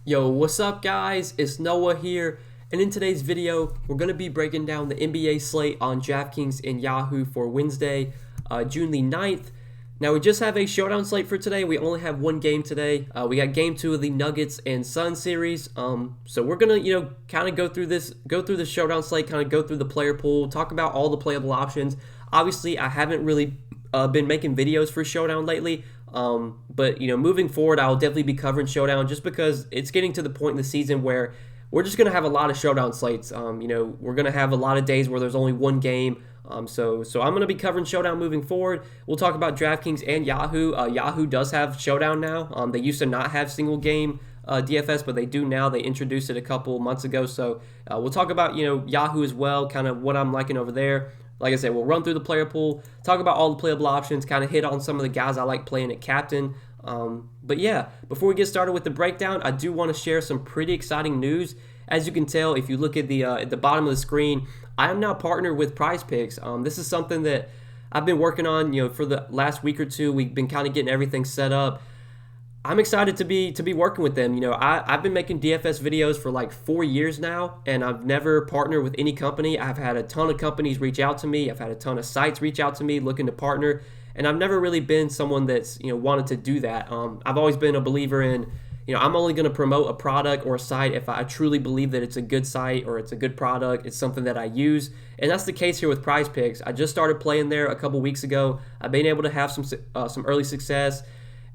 Yo, what's up guys? It's Noah here, and in today's video, we're going to be breaking down the NBA slate on Draftkings and Yahoo for Wednesday, June the 9th. Now, we just have a showdown slate for today. We only have one game today. We got game 2 of the Nuggets and Suns series. So we're going to, kind of go through the showdown slate, kind of go through the player pool, talk about all the playable options. Obviously, I haven't really been making videos for Showdown lately. But moving forward, I'll definitely be covering Showdown just because it's getting to the point in the season where we're just gonna have a lot of Showdown slates. We're gonna have a lot of days where there's only one game. So I'm gonna be covering Showdown moving forward. We'll talk about DraftKings and Yahoo. Yahoo does have Showdown now. They used to not have single game DFS, but they do now. They introduced it a couple months ago. So we'll talk about Yahoo as well, kind of what I'm liking over there. Like I said, we'll run through the player pool, talk about all the playable options, kind of hit on some of the guys I like playing at captain. But yeah, before we get started with the breakdown, I do want to share some pretty exciting news. As you can tell, if you look at the bottom of the screen, I am now partnered with Prize Picks. This is something that I've been working on, for the last week or two. We've been kind of getting everything set up. I'm excited to be working with them. I've been making DFS videos for like 4 years now, and I've never partnered with any company. I've had a ton of companies reach out to me. I've had a ton of sites reach out to me looking to partner, and I've never really been someone that's wanted to do that. I've always been a believer in I'm only going to promote a product or a site if I truly believe that it's a good site or it's a good product. It's something that I use, and that's the case here with Prize Picks. I just started playing there a couple weeks ago. I've been able to have some early success.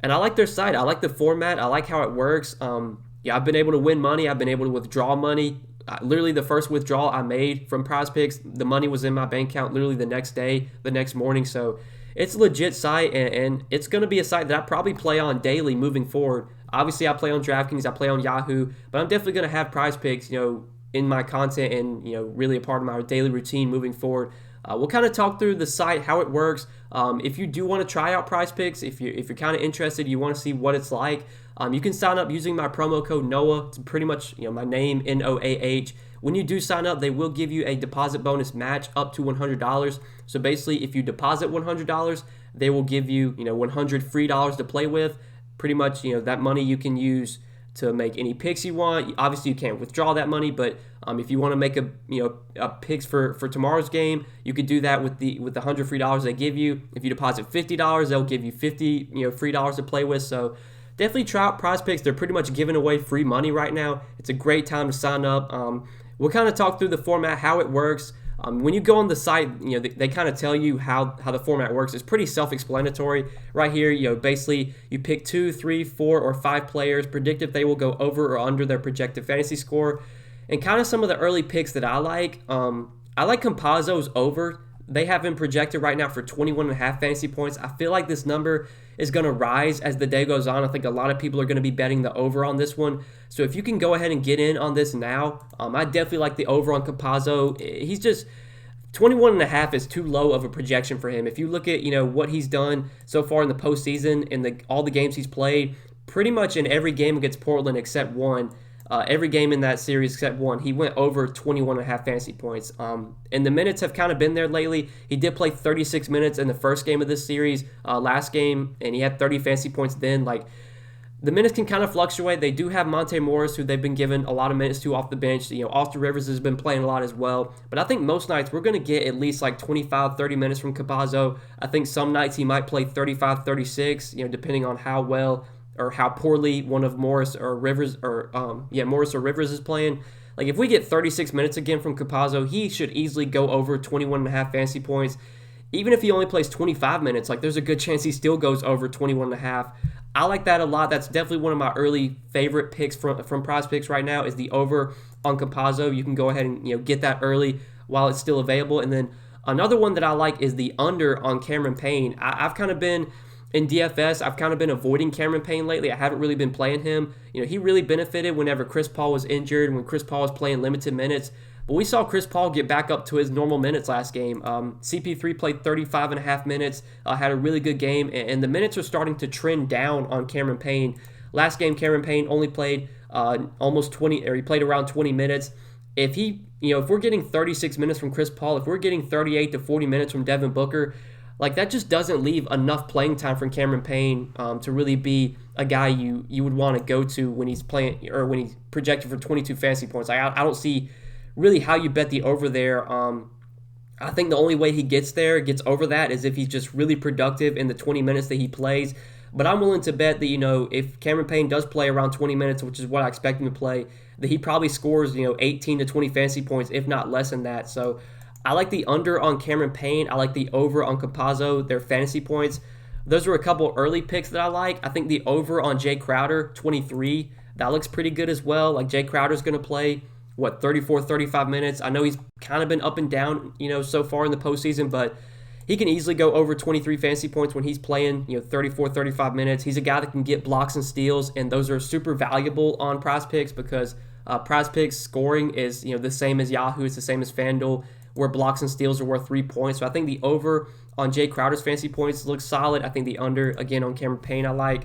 And I like their site. I like the format. I like how it works. I've been able to win money. I've been able to withdraw money. Literally, the first withdrawal I made from Prize Picks, the money was in my bank account literally the next day, the next morning. So it's a legit site, and it's going to be a site that I probably play on daily moving forward. Obviously, I play on DraftKings, I play on Yahoo, but I'm definitely going to have Prize Picks, in my content and really a part of my daily routine moving forward. We'll kind of talk through the site, how it works. If you do want to try out Prize Picks, if you're kind of interested, you want to see what it's like, you can sign up using my promo code Noah. It's pretty much my name, Noah. When you do sign up, they will give you a deposit bonus match up to $100. So basically, if you deposit $100, they will give you $100 free dollars to play with. Pretty much that money you can use to make any picks you want. Obviously, you can't withdraw that money, but if you want to make a picks for tomorrow's game, you could do that with the $100 free dollars they give you. If you deposit $50, they'll give you $50 free dollars to play with. So definitely try out Prize Picks. They're pretty much giving away free money right now. It's a great time to sign up. We'll kind of talk through the format, how it works. When you go on the site, they kind of tell you how the format works. It's pretty self-explanatory. Right here, basically you pick 2, 3, 4, or 5 players, predict if they will go over or under their projected fantasy score, and kind of some of the early picks that I like. I like Campazzo's over. They have him projected right now for 21.5 fantasy points. I feel like this number is going to rise as the day goes on. I think a lot of people are going to be betting the over on this one. So if you can go ahead and get in on this now, I definitely like the over on Campazzo. He's just 21.5 is too low of a projection for him. If you look at what he's done so far in the postseason and all the games he's played, pretty much in every game against Portland except one. Every game in that series except one, he went over 21.5 fantasy points. And the minutes have kind of been there lately. He did play 36 minutes in the first game of this series, last game, and he had 30 fantasy points then. Like, the minutes can kind of fluctuate. They do have Monte Morris, who they've been given a lot of minutes to off the bench. Austin Rivers has been playing a lot as well. But I think most nights we're going to get at least like 25, 30 minutes from Campazzo. I think some nights he might play 35, 36, depending on how well or how poorly one of Morris or Rivers is playing. Like, if we get 36 minutes again from Campazzo, he should easily go over 21.5 fantasy points. Even if he only plays 25 minutes, like, there's a good chance he still goes over 21.5. I like that a lot. That's definitely one of my early favorite picks from Prize Picks right now is the over on Campazzo. You can go ahead and get that early while it's still available. And then another one that I like is the under on Cameron Payne. I've kind of been in DFS, I've kind of been avoiding Cameron Payne lately. I haven't really been playing him. He really benefited whenever Chris Paul was injured, when Chris Paul was playing limited minutes. But we saw Chris Paul get back up to his normal minutes last game. CP3 played 35.5 minutes, had a really good game, and the minutes are starting to trend down on Cameron Payne. Last game, Cameron Payne only played almost 20, or he played around 20 minutes. If we're getting 36 minutes from Chris Paul, if we're getting 38 to 40 minutes from Devin Booker, like that just doesn't leave enough playing time for Cameron Payne to really be a guy you would want to go to when he's playing or when he's projected for 22 fantasy points. I don't see really how you bet the over there. I think the only way he gets over that, is if he's just really productive in the 20 minutes that he plays. But I'm willing to bet that, if Cameron Payne does play around 20 minutes, which is what I expect him to play, that he probably scores, 18 to 20 fantasy points, if not less than that. So I like the under on Cameron Payne. I like the over on Campazzo, their fantasy points. Those are a couple early picks that I like. I think the over on Jay Crowder, 23, that looks pretty good as well. Like Jay Crowder's going to play, 34, 35 minutes. I know he's kind of been up and down, so far in the postseason, but he can easily go over 23 fantasy points when he's playing, 34, 35 minutes. He's a guy that can get blocks and steals, and those are super valuable on Prize Picks because Prize Picks scoring is, the same as Yahoo. It's the same as FanDuel, where blocks and steals are worth 3 points. So I think the over on Jay Crowder's fantasy points looks solid. I think the under, again, on Cameron Payne I like.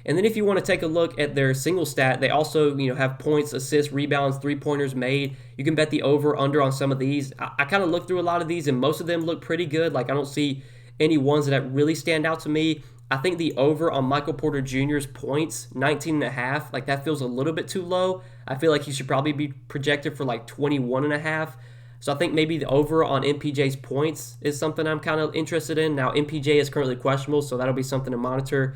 And then if you want to take a look at their single stat, they also have points, assists, rebounds, three-pointers made. You can bet the over, under on some of these. I kind of looked through a lot of these, and most of them look pretty good. Like, I don't see any ones that really stand out to me. I think the over on Michael Porter Jr.'s points, 19.5, like that feels a little bit too low. I feel like he should probably be projected for like 21.5. So I think maybe the over on MPJ's points is something I'm kind of interested in. Now, MPJ is currently questionable, so that'll be something to monitor.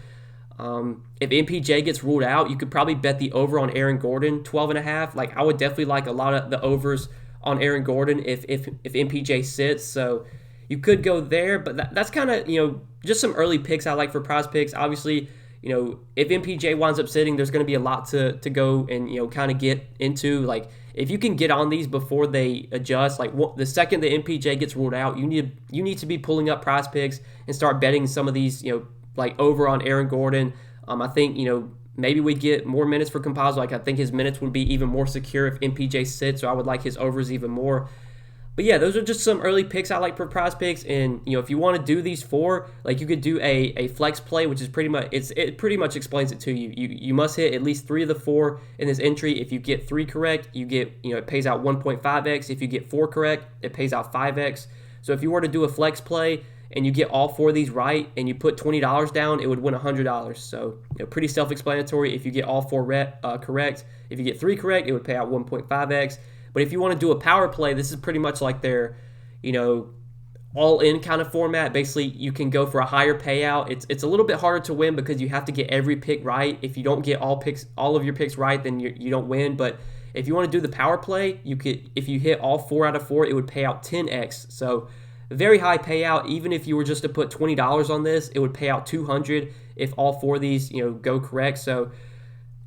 If MPJ gets ruled out, you could probably bet the over on Aaron Gordon, 12.5. Like, I would definitely like a lot of the overs on Aaron Gordon if MPJ sits. So you could go there, but that's kind of, just some early picks I like for Prize Picks. Obviously, if MPJ winds up sitting, there's going to be a lot to go and, kind of get into. Like, if you can get on these before they adjust, like the second the MPJ gets ruled out, you need to be pulling up Prize Picks and start betting some of these, like over on Aaron Gordon. I think, maybe we get more minutes for Campazzo. Like, I think his minutes would be even more secure if MPJ sits, so I would like his overs even more. But yeah, those are just some early picks I like for Prize Picks. And, if you want to do these four, like, you could do a flex play, which is pretty much, it pretty much explains it to you. You must hit at least 3 of the 4 in this entry. If you get 3 correct, you get, it pays out 1.5x. If you get 4 correct, it pays out 5x. So if you were to do a flex play and you get all 4 of these right and you put $20 down, it would win $100. So, pretty self-explanatory. If you get all 4 correct, if you get 3 correct, it would pay out 1.5x. But if you want to do a power play, this is pretty much like their, all-in kind of format. Basically, you can go for a higher payout. It's a little bit harder to win because you have to get every pick right. If you don't get all of your picks right, then you don't win. But if you want to do the power play, if you hit all 4 out of 4, it would pay out 10x. So very high payout. Even if you were just to put $20 on this, it would pay out $200 if all 4 of these go correct. So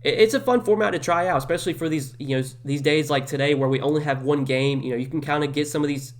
it's a fun format to try out, especially for these these days like today where we only have one game. You can kind of get some of these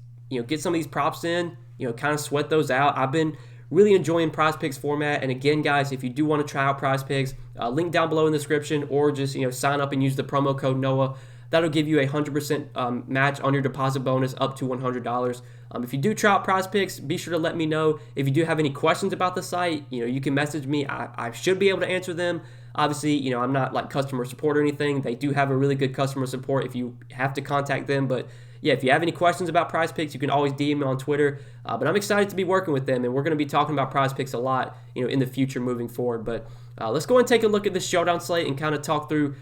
props in, kind of sweat those out. I've been really enjoying Prize Picks format. And again, guys, if you do want to try out Prize Picks, link down below in the description, or just sign up and use the promo code Noah. That'll give you a 100% match on your deposit bonus up to $100. If you do try out Prize Picks, be sure to let me know. If you do have any questions about the site, you can message me. I should be able to answer them. Obviously, I'm not like customer support or anything. They do have a really good customer support if you have to contact them. But yeah, if you have any questions about Prize Picks, you can always DM me on Twitter. But I'm excited to be working with them, and we're going to be talking about Prize Picks a lot, in the future moving forward. But let's go and take a look at this showdown slate and kind of talk through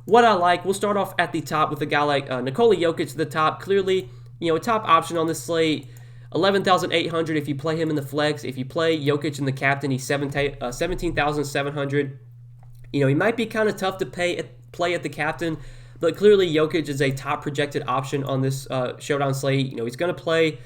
what I like. We'll start off at the top with a guy like Nikola Jokic at the top. Clearly, a top option on this slate. 11,800 if you play him in the flex. If you play Jokic in the captain, he's 17,700. He might be kind of tough to play at the captain, but clearly Jokic is a top projected option on this showdown slate. He's going to play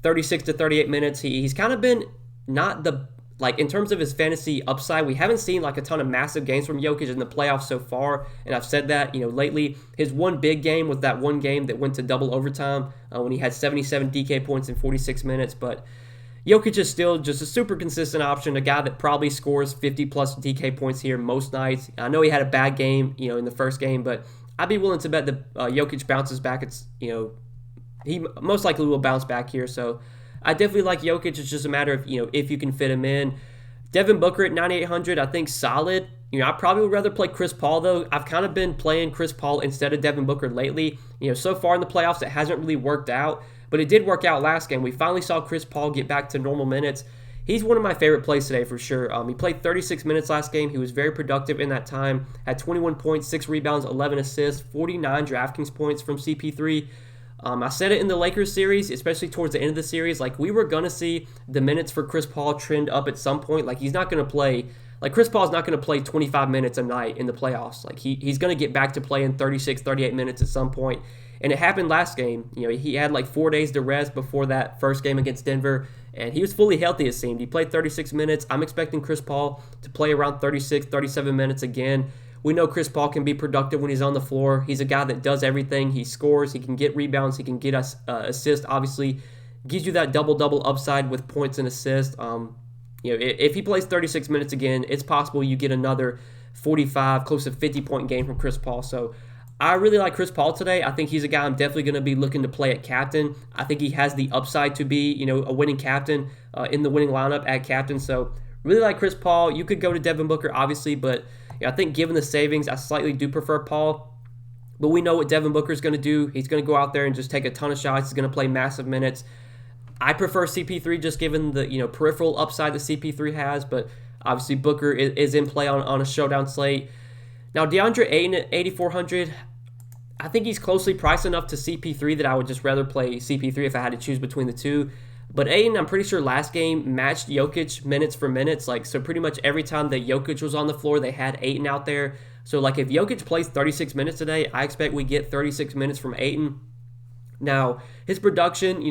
36 to 38 minutes. He's kind of been not the, like, in terms of his fantasy upside, we haven't seen like a ton of massive games from Jokic in the playoffs so far. And I've said that, lately his one big game was that one game that went to double overtime when he had 77 DK points in 46 minutes. But Jokic is still just a super consistent option, a guy that probably scores 50-plus DK points here most nights. I know he had a bad game, in the first game, but I'd be willing to bet that Jokic bounces back. He most likely will bounce back here, so I definitely like Jokic. It's just a matter of, if you can fit him in. Devin Booker at 9,800, I think solid. I probably would rather play Chris Paul, though. I've kind of been playing Chris Paul instead of Devin Booker lately. So far in the playoffs, it hasn't really worked out. But it did work out last game. We finally saw Chris Paul get back to normal minutes. he's one of my favorite plays today for sure. He played 36 minutes last game. He was very productive in that time. Had 21 points, 6 rebounds, 11 assists, 49 DraftKings points from CP3. I said it in the Lakers series, especially towards the end of the series, like we were going to see the minutes for Chris Paul trend up at some point. Like he's not going to play, like Chris Paul's not going to play 25 minutes a night in the playoffs. Like he's going to get back to playing 36, 38 minutes at some point. And it happened last game. You know, he had like 4 days to rest before that first game against Denver, and he was fully healthy, it seemed. He played 36 minutes. I'm expecting Chris Paul to play around 36, 37 minutes again. We know Chris Paul can be productive when he's on the floor. He's a guy that does everything. He scores, he can get rebounds, he can get us assists, obviously. Gives you that double-double upside with points and assists. If he plays 36 minutes again, it's possible you get another 45, close to 50-point game from Chris Paul. So I really like Chris Paul today. I think he's a guy I'm definitely going to be looking to play at captain. I think he has the upside to be, a winning captain in the winning lineup at captain. So really like Chris Paul. You could go to Devin Booker, obviously, but I think given the savings, I slightly do prefer Paul. But we know what Devin Booker is going to do. He's going to go out there and just take a ton of shots. He's going to play massive minutes. I prefer CP3 just given the peripheral upside that CP3 has, but obviously Booker is in play on a showdown slate. Now DeAndre Ayton at 8,400, I think he's closely priced enough to CP3 that I would just rather play CP3 if I had to choose between the two. But Ayton, I'm pretty sure last game matched Jokic minutes for minutes. So pretty much every time that Jokic was on the floor, they had Ayton out there. So if Jokic plays 36 minutes today, I expect we get 36 minutes from Ayton. Now, his production,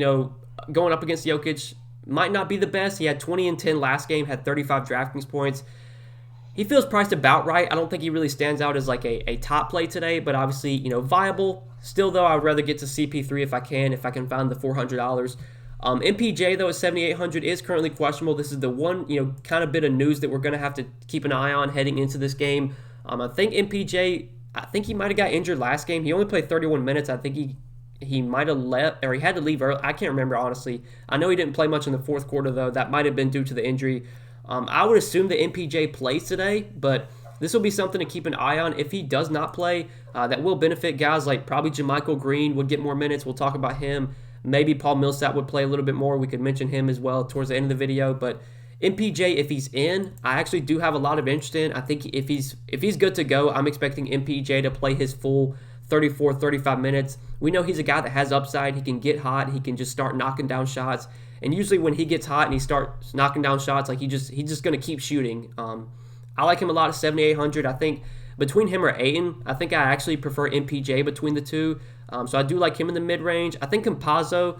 going up against Jokic might not be the best. He had 20 and 10 last game, had 35 DraftKings points. He feels priced about right. I don't think he really stands out as a top play today, but obviously, viable. Still, though, I would rather get to CP3 if I can find the $400. MPJ, though, at 7,800 is currently questionable. This is the one, kind of bit of news that we're going to have to keep an eye on heading into this game. I think MPJ, he might have got injured last game. He only played 31 minutes. I think he might have left, or he had to leave early. I can't remember, honestly. I know he didn't play much in the fourth quarter, though. That might have been due to the injury. I would assume that MPJ plays today, but this will be something to keep an eye on. If he does not play, that will benefit guys like probably JaMychal Green would get more minutes. We'll talk about him. Maybe Paul Millsap would play a little bit more. We could mention him as well towards the end of the video. But MPJ, if he's in, I actually do have a lot of interest in. I think if he's good to go, I'm expecting MPJ to play his full 34, 35 minutes. We know he's a guy that has upside. He can get hot. He can just start knocking down shots. And usually when he gets hot and he starts knocking down shots, he's just going to keep shooting. I like him a lot at 7,800. I think between him or Ayton, I think I actually prefer MPJ between the two. So I do like him in the mid-range. I think Campazzo,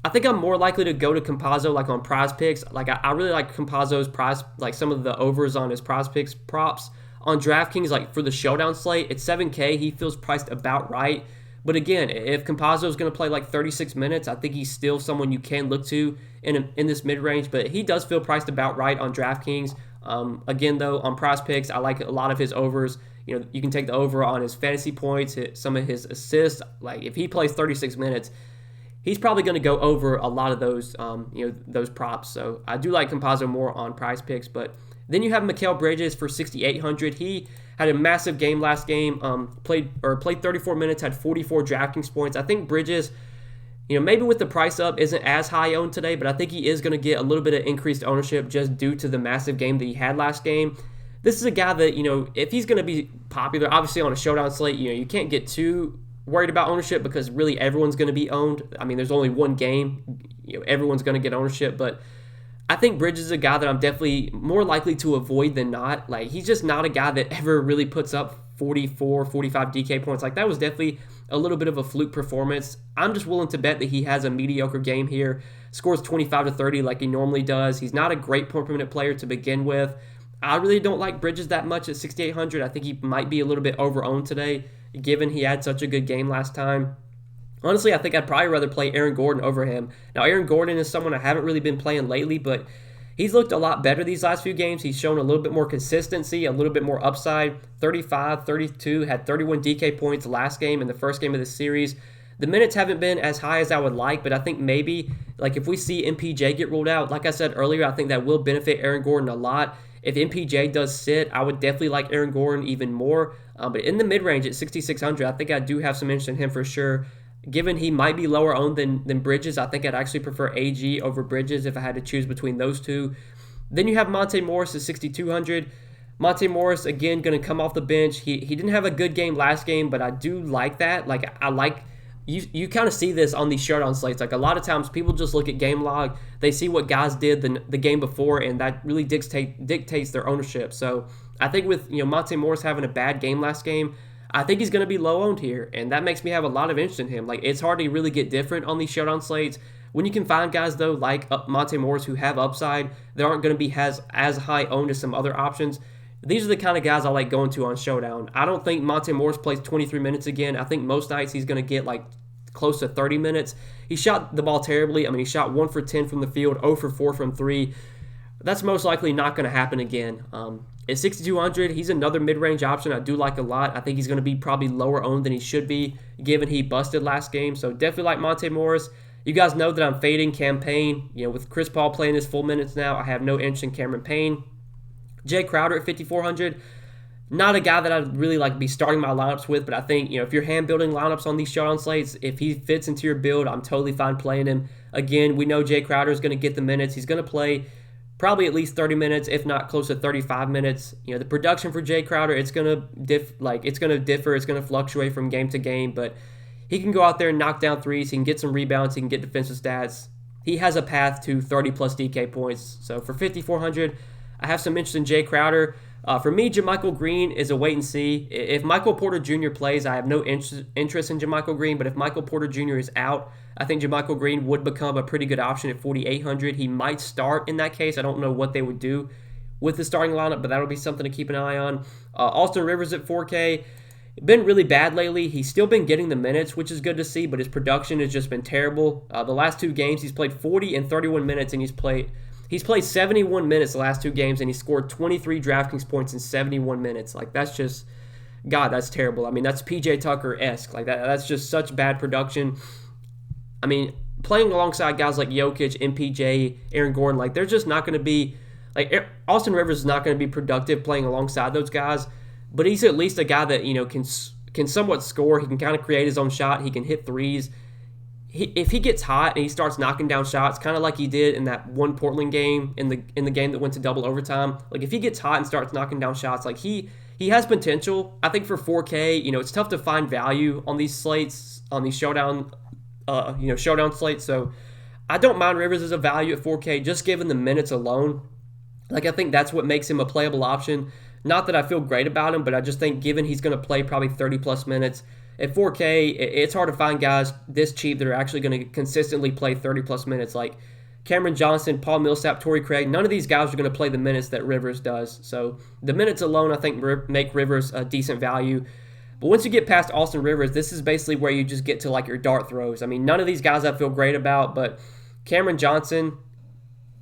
I think I'm more likely to go to Campazzo on Prize Picks. I really like Campazzo's prize, some of the overs on his Prize Picks props. On DraftKings, for the showdown slate, at 7K, he feels priced about right. But again, if Campazzo is going to play 36 minutes, I think he's still someone you can look to in this mid-range. But he does feel priced about right on DraftKings. Again, though, on Prize Picks, I like a lot of his overs. You can take the over on his fantasy points, some of his assists. If he plays 36 minutes, he's probably going to go over a lot of those, those props. So I do like Campazzo more on Prize Picks. But then you have Mikal Bridges for 6,800. He had a massive game last game. Played 34 minutes, had 44 DraftKings points. I think Bridges, maybe with the price up, isn't as high owned today, but I think he is going to get a little bit of increased ownership just due to the massive game that he had last game. This is a guy that, if he's going to be popular, obviously on a showdown slate, you can't get too worried about ownership because really everyone's going to be owned. I mean, there's only one game. Everyone's going to get ownership, but I think Bridges is a guy that I'm definitely more likely to avoid than not. He's just not a guy that ever really puts up 44, 45 DK points. That was definitely a little bit of a fluke performance. I'm just willing to bet that he has a mediocre game here, scores 25 to 30 like he normally does. He's not a great point per minute player to begin with. I really don't like Bridges that much at 6,800. I think he might be a little bit over-owned today, given he had such a good game last time. Honestly, I think I'd probably rather play Aaron Gordon over him. Now, Aaron Gordon is someone I haven't really been playing lately, but he's looked a lot better these last few games. He's shown a little bit more consistency, a little bit more upside. 35, 32, had 31 DK points last game in the first game of the series. The minutes haven't been as high as I would like, but I think maybe if we see MPJ get ruled out, like I said earlier, I think that will benefit Aaron Gordon a lot. If MPJ does sit, I would definitely like Aaron Gordon even more. But in the mid-range at 6,600, I think I do have some interest in him for sure. given he might be lower owned than Bridges, I think I'd actually prefer AG over Bridges if I had to choose between those two. Then you have Monte Morris at 6,200. Monte Morris, again, going to come off the bench. He didn't have a good game last game, but I do like that. Like, I like, you kind of see this on these showdown slates. Like, a lot of times people just look at game log. They see what guys did the game before, and that really dictates their ownership. So I think with, Monte Morris having a bad game last game, I think he's going to be low owned here, and that makes me have a lot of interest in him. Like, it's hard to really get different on these showdown slates. When you can find guys, though, like Monte Morris who have upside, they aren't going to be as high owned as some other options. These are the kind of guys I like going to on Showdown. I don't think Monte Morris plays 23 minutes again. I think most nights he's going to get like close to 30 minutes. He shot the ball terribly. I mean, he shot 1 for 10 from the field, 0 for 4 from 3. That's most likely not going to happen again. At 6,200, he's another mid-range option I do like a lot. I think he's going to be probably lower owned than he should be, given he busted last game. So definitely like Monte Morris. You guys know that I'm fading Cam Payne. With Chris Paul playing his full minutes now, I have no interest in Cameron Payne. Jay Crowder at 5,400, not a guy that I'd really like be starting my lineups with, but I think, if you're hand building lineups on these showdown slates, if he fits into your build, I'm totally fine playing him. Again, we know Jay Crowder is going to get the minutes. He's going to play probably at least 30 minutes, if not close to 35 minutes. The production for Jay Crowder, it's going to differ. It's going to fluctuate from game to game, but he can go out there and knock down threes. He can get some rebounds. He can get defensive stats. He has a path to 30-plus DK points. So for 5,400, I have some interest in Jay Crowder. For me, JaMychal Green is a wait and see. If Michael Porter Jr. plays, I have no interest in JaMychal Green, but if Michael Porter Jr. is out, I think JaMychal Green would become a pretty good option at 4,800. He might start in that case. I don't know what they would do with the starting lineup, but that'll be something to keep an eye on. Austin Rivers at 4K. Been really bad lately. He's still been getting the minutes, which is good to see, but his production has just been terrible. The last 2 games, he's played 40 and 31 minutes, and he's played 71 minutes the last 2 games, and he scored 23 Draftkings points in 71 minutes. Like, that's just, God, that's terrible. I mean, that's PJ Tucker-esque. Like, that's just such bad production. I mean, playing alongside guys like Jokic, MPJ, Aaron Gordon, like, they're just not going to be, like, Austin Rivers is not going to be productive playing alongside those guys, but he's at least a guy that, can somewhat score. He can kind of create his own shot. He can hit threes. If he gets hot and he starts knocking down shots, kind of like he did in that one Portland game, in the game that went to double overtime, like if he gets hot and starts knocking down shots, like he has potential. I think for 4K, it's tough to find value on these slates, on these showdown slates. So I don't mind Rivers as a value at 4K, just given the minutes alone. Like, I think that's what makes him a playable option. Not that I feel great about him, but I just think given he's going to play probably 30-plus minutes, at 4K, it's hard to find guys this cheap that are actually going to consistently play 30-plus minutes. Like Cameron Johnson, Paul Millsap, Torrey Craig, none of these guys are going to play the minutes that Rivers does. So the minutes alone, I think, make Rivers a decent value. But once you get past Austin Rivers, this is basically where you just get to like your dart throws. I mean, none of these guys I feel great about, but Cameron Johnson,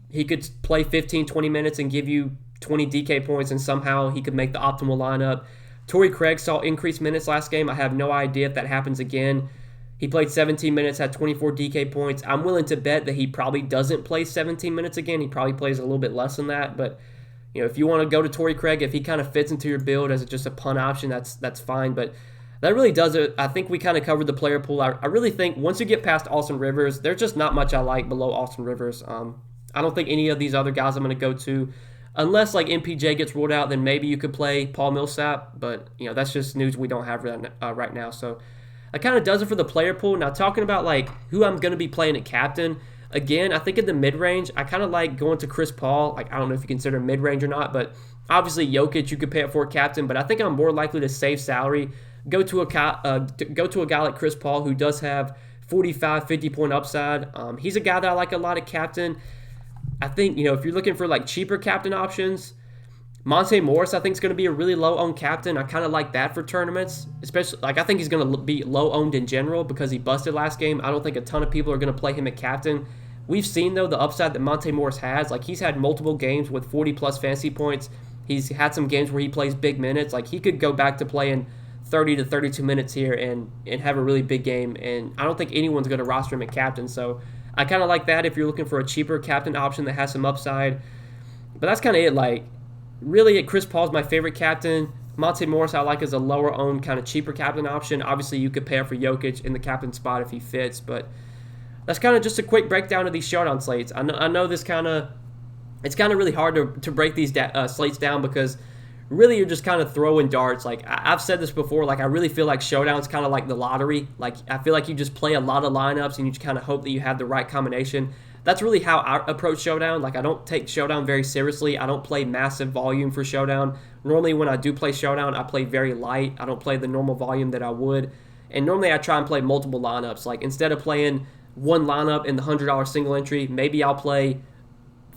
he could play 15, 20 minutes and give you 20 DK points, and somehow he could make the optimal lineup. Torrey Craig saw increased minutes last game. I have no idea if that happens again. He played 17 minutes, had 24 DK points. I'm willing to bet that he probably doesn't play 17 minutes again. He probably plays a little bit less than that. But if you want to go to Torrey Craig, if he kind of fits into your build as just a punt option, that's fine. But that really does it. I think we kind of covered the player pool. I really think once you get past Austin Rivers, there's just not much I like below Austin Rivers. I don't think any of these other guys I'm going to go to. Unless like MPJ gets ruled out, then maybe you could play Paul Millsap. But that's just news we don't have right now. So that kind of does it for the player pool. Now talking about like who I'm going to be playing at captain. Again, I think in the mid-range, I kind of like going to Chris Paul. Like, I don't know if you consider mid-range or not, but obviously Jokic you could pay it for captain. But I think I'm more likely to save salary, go to a guy like Chris Paul who does have 45, 50-point upside. He's a guy that I like a lot at captain. I think, if you're looking for like cheaper captain options, Monte Morris I think is going to be a really low-owned captain. I kind of like that for tournaments, especially like I think he's going to be low-owned in general because he busted last game. I don't think a ton of people are going to play him at captain. We've seen, though, the upside that Monte Morris has. Like, he's had multiple games with 40-plus fantasy points. He's had some games where he plays big minutes. Like, he could go back to playing 30 to 32 minutes here and have a really big game. And I don't think anyone's going to roster him at captain. So I kind of like that if you're looking for a cheaper captain option that has some upside. But that's kind of it. Like, really, Chris Paul's my favorite captain. Monte Morris I like as a lower owned kind of cheaper captain option. Obviously, you could pay up for Jokic in the captain spot if he fits, but that's kind of just a quick breakdown of these showdown slates. I know this it's kind of really hard to break these slates down because really you're just kind of throwing darts. Like I've said this before, like I really feel like showdown's kind of like the lottery. Like I feel like you just play a lot of lineups and you just kind of hope that you have the right combination. That's really how I approach showdown. Like I don't take showdown very seriously. I don't play massive volume for showdown. Normally when I do play showdown, I play very light. I don't play the normal volume that I would. And normally I try and play multiple lineups. Like instead of playing one lineup in the $100 single entry, maybe I'll play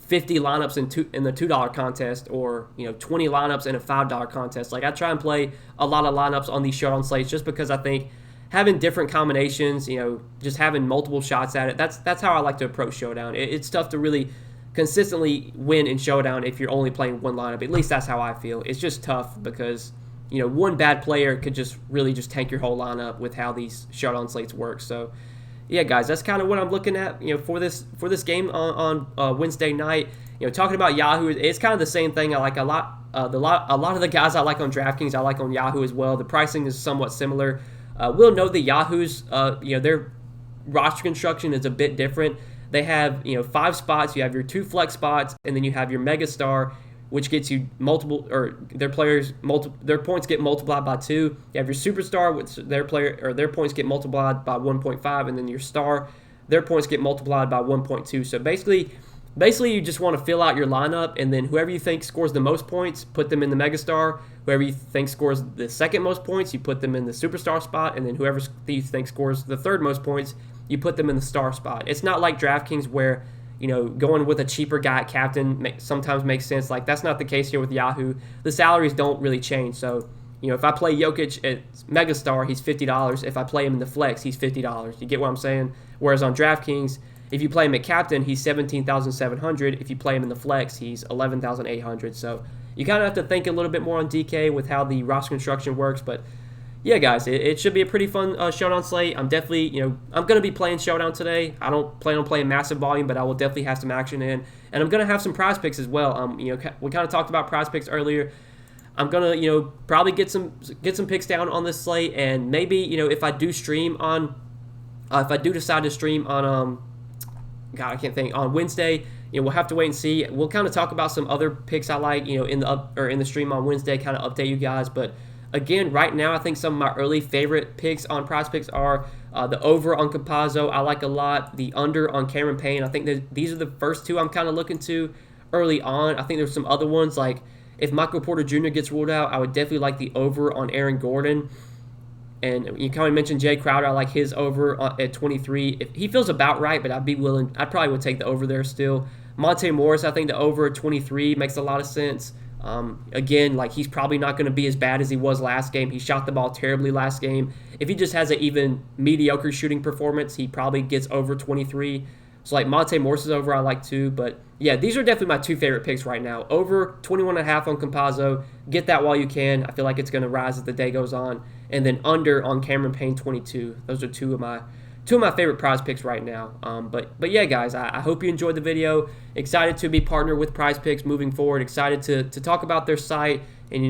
50 lineups in the $2 contest, or 20 lineups in a $5 contest. Like I try and play a lot of lineups on these showdown slates just because I think having different combinations, just having multiple shots at it, that's how I like to approach showdown. It's tough to really consistently win in showdown if you're only playing one lineup. At least that's how I feel. It's just tough because one bad player could just really just tank your whole lineup with how these showdown slates work. So yeah, guys, that's kind of what I'm looking at, for this game on Wednesday night. Talking about Yahoo, it's kind of the same thing. I like a lot of the guys I like on Draftkings, I like on Yahoo as well. The pricing is somewhat similar. We'll note that Yahoo's, their roster construction is a bit different. They have 5 spots. You have your 2 flex spots, and then you have your mega star, which gets you multiple, or their points get multiplied by 2. You have your superstar, which their points get multiplied by 1.5, and then your star, their points get multiplied by 1.2. So basically you just want to fill out your lineup, and then whoever you think scores the most points, put them in the megastar. Whoever you think scores the second most points, you put them in the superstar spot, and then whoever you think scores the third most points, you put them in the star spot. It's not like DraftKings where going with a cheaper guy at captain sometimes makes sense. Like that's not the case here with Yahoo. The salaries don't really change. So if I play Jokic at megastar, he's $50. If I play him in the flex, he's $50. You get what I'm saying? Whereas on DraftKings, if you play him at captain, he's $17,700. If you play him in the flex, he's $11,800. So you kind of have to think a little bit more on DK with how the roster construction works. But yeah, guys, it should be a pretty fun showdown slate. I'm definitely, I'm going to be playing showdown today. I don't plan on playing massive volume, but I will definitely have some action in. And I'm going to have some prize picks as well. We kind of talked about prize picks earlier. I'm going to, probably get some picks down on this slate. And maybe, if I do stream on, if I do decide to stream on, God, I can't think, on Wednesday, we'll have to wait and see. We'll kind of talk about some other picks I like, in the stream on Wednesday, kind of update you guys. But again, right now, I think some of my early favorite picks on prize picks are the over on Campazzo. I like a lot. The under on Cameron Payne. I think that these are the first 2 I'm kind of looking to early on. I think there's some other ones, like if Michael Porter Jr. gets ruled out, I would definitely like the over on Aaron Gordon. And you kind of mentioned Jay Crowder. I like his over at 23. If he feels about right, but I probably would take the over there still. Monte Morris, I think the over at 23 makes a lot of sense. Again, like he's probably not going to be as bad as he was last game. He shot the ball terribly last game. If he just has an even mediocre shooting performance, he probably gets over 23. So like Monte Morris is over, I like too. But yeah, these are definitely my 2 favorite picks right now. Over 21.5 on Campazzo. Get that while you can. I feel like it's going to rise as the day goes on. And then under on Cameron Payne 22. Those are two of my favorite prize picks right now. But yeah, guys, I hope you enjoyed the video. Excited to be partnered with Prize Picks moving forward. Excited to talk about their site and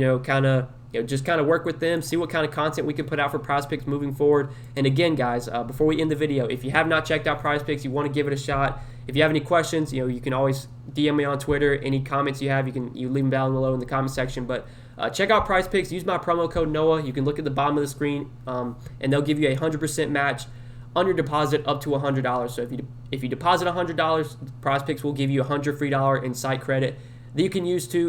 just kind of work with them, see what kind of content we can put out for Prize Picks moving forward. And again, guys, before we end the video, if you have not checked out Prize Picks, you want to give it a shot. If you have any questions, you can always DM me on Twitter. Any comments you have, you leave them down below in the comment section. But check out Prize Picks. Use my promo code Noah. You can look at the bottom of the screen, and they'll give you a 100% match on your deposit up to $100. So if you deposit $100, Prize Picks will give you $100 free in site credit that you can use to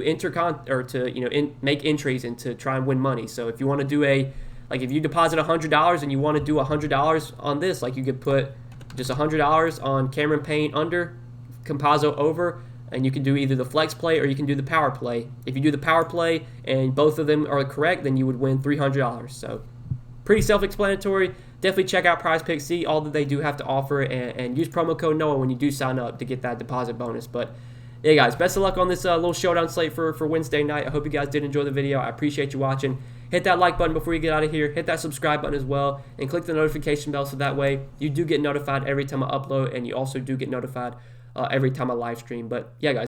make entries and to try and win money. So if you want to do if you deposit $100 and you want to do $100 on this, like you could put just $100 on Cameron Payne under, Campazzo over, and you can do either the flex play or you can do the power play. If you do the power play and both of them are correct, then you would win $300. So pretty self-explanatory. Definitely check out Prize Picks, see all that they do have to offer, and use promo code Noah when you do sign up to get that deposit bonus. But yeah, guys, best of luck on this little showdown slate for Wednesday night. I hope you guys did enjoy the video. I appreciate you watching. Hit that like button before you get out of here. Hit that subscribe button as well, and click the notification bell so that way you do get notified every time I upload, and you also do get notified every time I live stream. But yeah, guys.